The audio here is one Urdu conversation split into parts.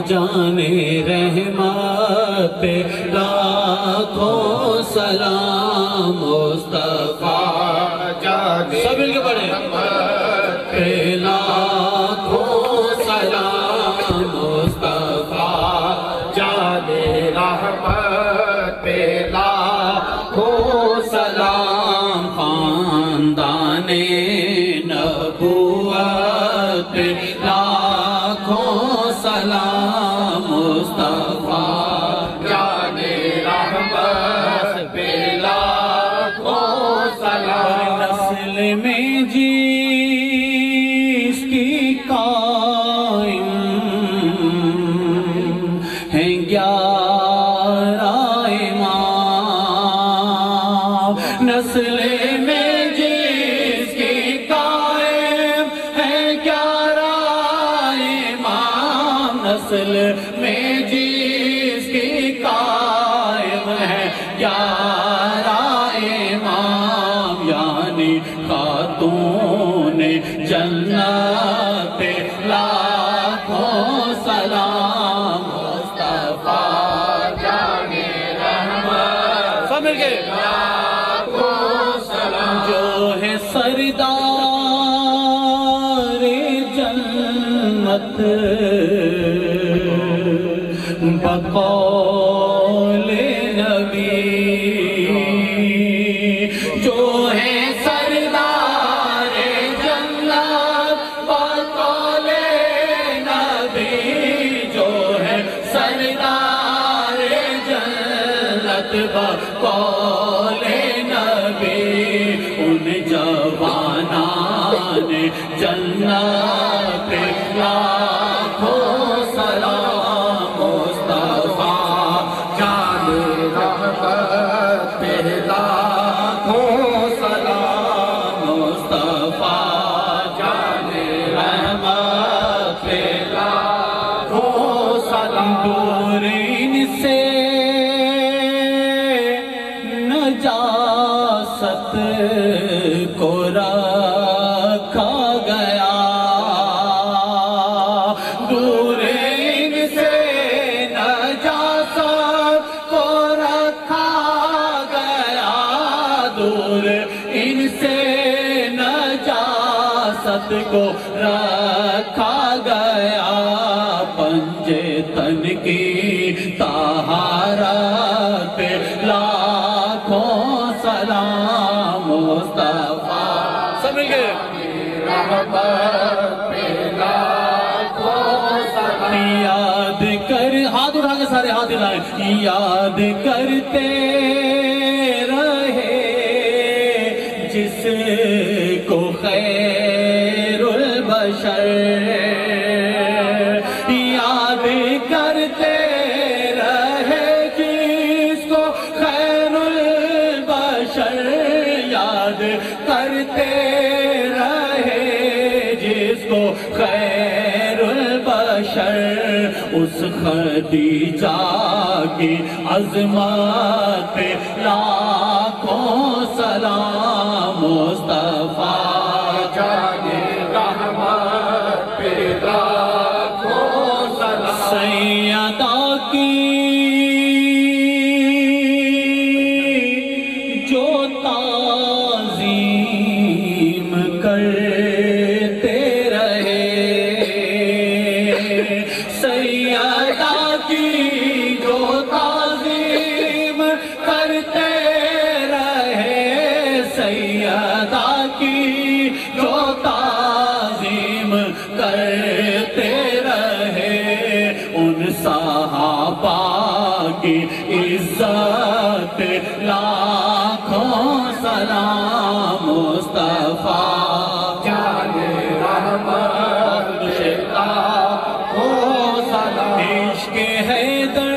جانے رحمت پہ لاکھوں سلام مصطفیٰ جانے سب مل کے پڑھیں رحمت پہ لاکھوں سلام مصطفیٰ جانے رحمت پہ لاکھوں سلام خاندان نبوت پہ لاکھوں سلام مصطفیٰ جانے رحمت پہ لاکھوں سلام نسل میں جس کی قائم ہیں 11 امام نسل میں جس کی قائم ہیں 11 امام نسل میں جس کی قائم ہے 11 امام یعنی خاتون جنت لاکھوں سلام مصطفیٰ جانے رحمت سب مل کے لاکھوں سلام جو ہے سردار جنت بقول نبی جو ہے سردار جنت بقول نبی جو ہے سردار جنت بقول نبی ان جوانان جنت لاکھوں سلام مصطفیٰ جانے رحمت پہ لاکھوں سلام مصطفیٰ جانے رحمت پہ لاکھوں سلام دور ان سے نجاست کو رکھا گیا دور ان سے نجاست کو رکھا گیا دور ان سے نجاست کو رکھا گیا پنجے تن کی طہارت پہ لاکھوں سلام مصطفیٰ سب مل کے رحمت پہ لاکھوں سلام یاد کر ہاتھ اٹھا کے سارے ہاتھ ہلائیں یاد کرتے رہے جس کو خیر البشر یاد کرتے رہے جس کو خیر البشر یاد کرتے رہے جس کو خیر البشر اس خدیجہ کی عظمت پہ لاکھوں سلام مصطفیٰ جانے رحمت پہ لاکھوں سلام سیدہ کی جو تعظیم کرتے رہے سیدہ کی جو تعظیم کرتے رہے سیدہ کی جو تعظیم کرتے رہے ان صحابہ کی عزت لاکھوں سلام مصطفیٰ جانے رحمت پہ لاکھوں سلام عشق حیدر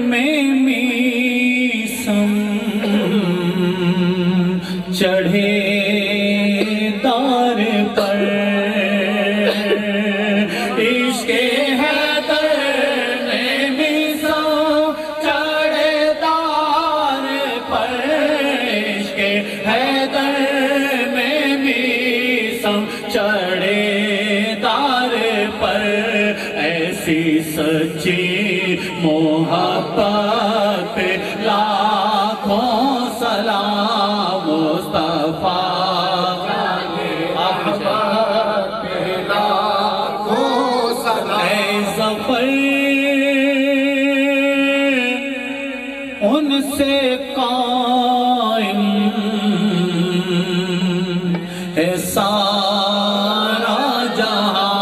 میں میسم چڑھے دار پر عشق حیدر میں میسم چڑھے دار پر عشق ایسی سچی محبت لاکھوں سلام مصطفیٰ ان سے قائم ہے سارا جہاں،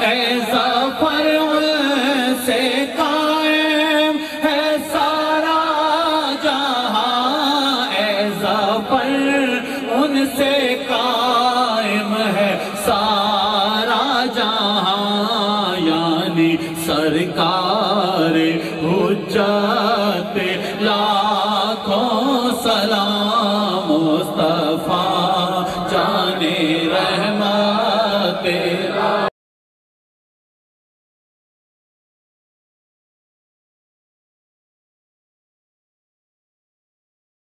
اے ظفر ان سے قائم ہے سارا جہاں، اے ظفر ان سے قائم ہے سارا جہاں، یعنی سرکار حجت